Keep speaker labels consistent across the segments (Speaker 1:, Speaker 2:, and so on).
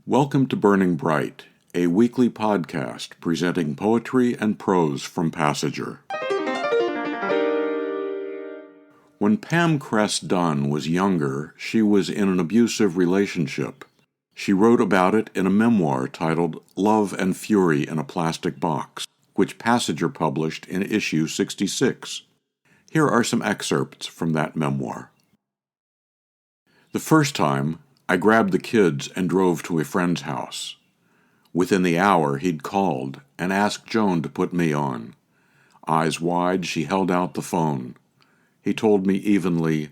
Speaker 1: Welcome to Burning Bright, a weekly podcast presenting poetry and prose from Passenger. When Pam Cress Dunn was younger, she was in an abusive relationship. She wrote about it in a memoir titled Love and Fury in a Plastic Box, which Passenger published in issue 66. Here are some excerpts from that memoir. The first time, I grabbed the kids and drove to a friend's house. Within the hour, he'd called and asked Joan to put me on. Eyes wide, she held out the phone. He told me evenly,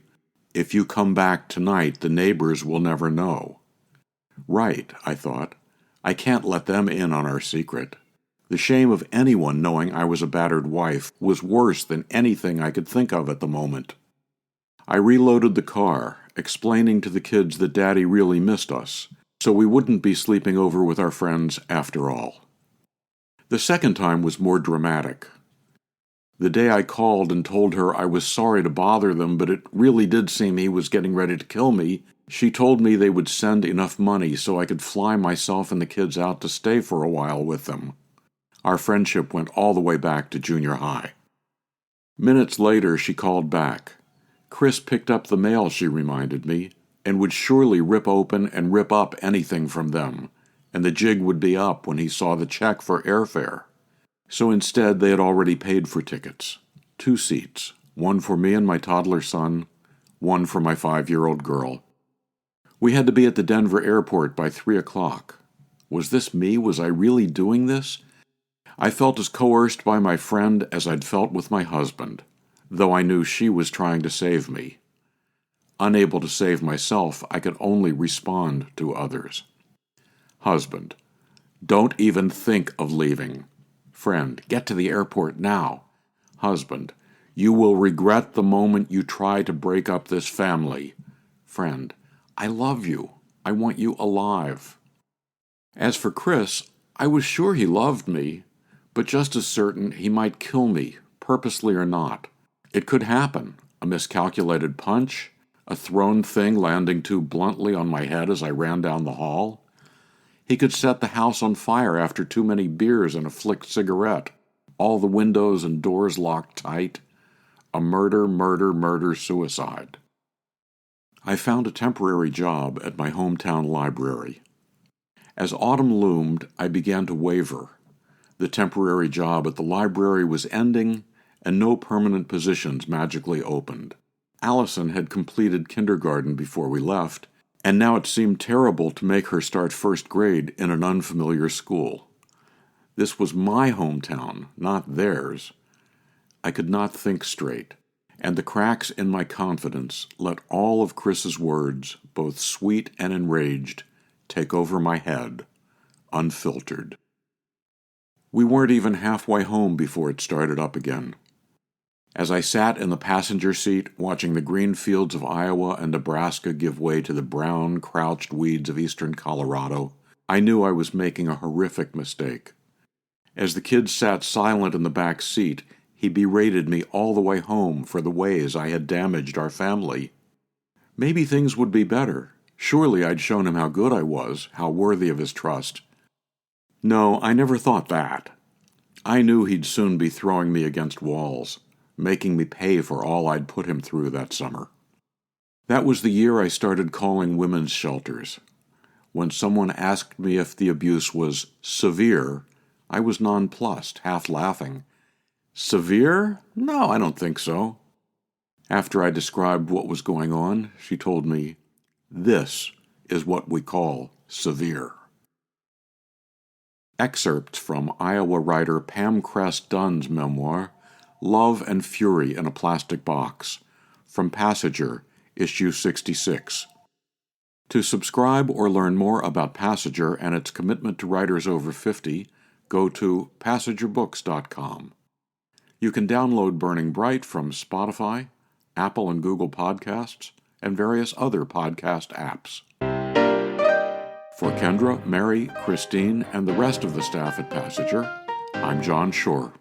Speaker 1: "If you come back tonight, the neighbors will never know." Right, I thought. I can't let them in on our secret. The shame of anyone knowing I was a battered wife was worse than anything I could think of at the moment. I reloaded the car, explaining to the kids that Daddy really missed us, so we wouldn't be sleeping over with our friends after all. The second time was more dramatic. The day I called and told her I was sorry to bother them, but it really did seem he was getting ready to kill me, she told me they would send enough money so I could fly myself and the kids out to stay for a while with them. Our friendship went all the way back to junior high. Minutes later, she called back. Chris picked up the mail, she reminded me, and would surely rip open and rip up anything from them, and the jig would be up when he saw the check for airfare. So instead, they had already paid for tickets. 2 seats, one for me and my toddler son, one for my 5-year-old girl. We had to be at the Denver airport by 3 o'clock. Was this me? Was I really doing this? I felt as coerced by my friend as I'd felt with my husband, though I knew she was trying to save me. Unable to save myself, I could only respond to others. Husband: "Don't even think of leaving." Friend: "Get to the airport now." Husband: "You will regret the moment you try to break up this family." Friend: "I love you. I want you alive." As for Chris, I was sure he loved me, but just as certain he might kill me, purposely or not. It could happen. A miscalculated punch, a thrown thing landing too bluntly on my head as I ran down the hall. He could set the house on fire after too many beers and a flicked cigarette, all the windows and doors locked tight. A murder-suicide. I found a temporary job at my hometown library. As autumn loomed, I began to waver. The temporary job at the library was ending, and no permanent positions magically opened. Allison had completed kindergarten before we left, and now it seemed terrible to make her start first grade in an unfamiliar school. This was my hometown, not theirs. I could not think straight, and the cracks in my confidence let all of Chris's words, both sweet and enraged, take over my head, unfiltered. We weren't even halfway home before it started up again. As I sat in the passenger seat, watching the green fields of Iowa and Nebraska give way to the brown, crouched weeds of eastern Colorado, I knew I was making a horrific mistake. As the kids sat silent in the back seat, he berated me all the way home for the ways I had damaged our family. Maybe things would be better. Surely I'd shown him how good I was, how worthy of his trust. No, I never thought that. I knew he'd soon be throwing me against walls, making me pay for all I'd put him through that summer. That was the year I started calling women's shelters. When someone asked me if the abuse was severe, I was nonplussed, half laughing. Severe? No, I don't think so. After I described what was going on, she told me, "This is what we call severe." Excerpts from Iowa writer Pam Cress Dunn's memoir, Love and Fury in a Plastic Box, from Passenger, issue 66. To subscribe or learn more about Passenger and its commitment to writers over 50, go to passengerbooks.com. You can download Burning Bright from Spotify, Apple and Google Podcasts, and various other podcast apps. For Kendra, Mary, Christine, and the rest of the staff at Passenger, I'm John Shore.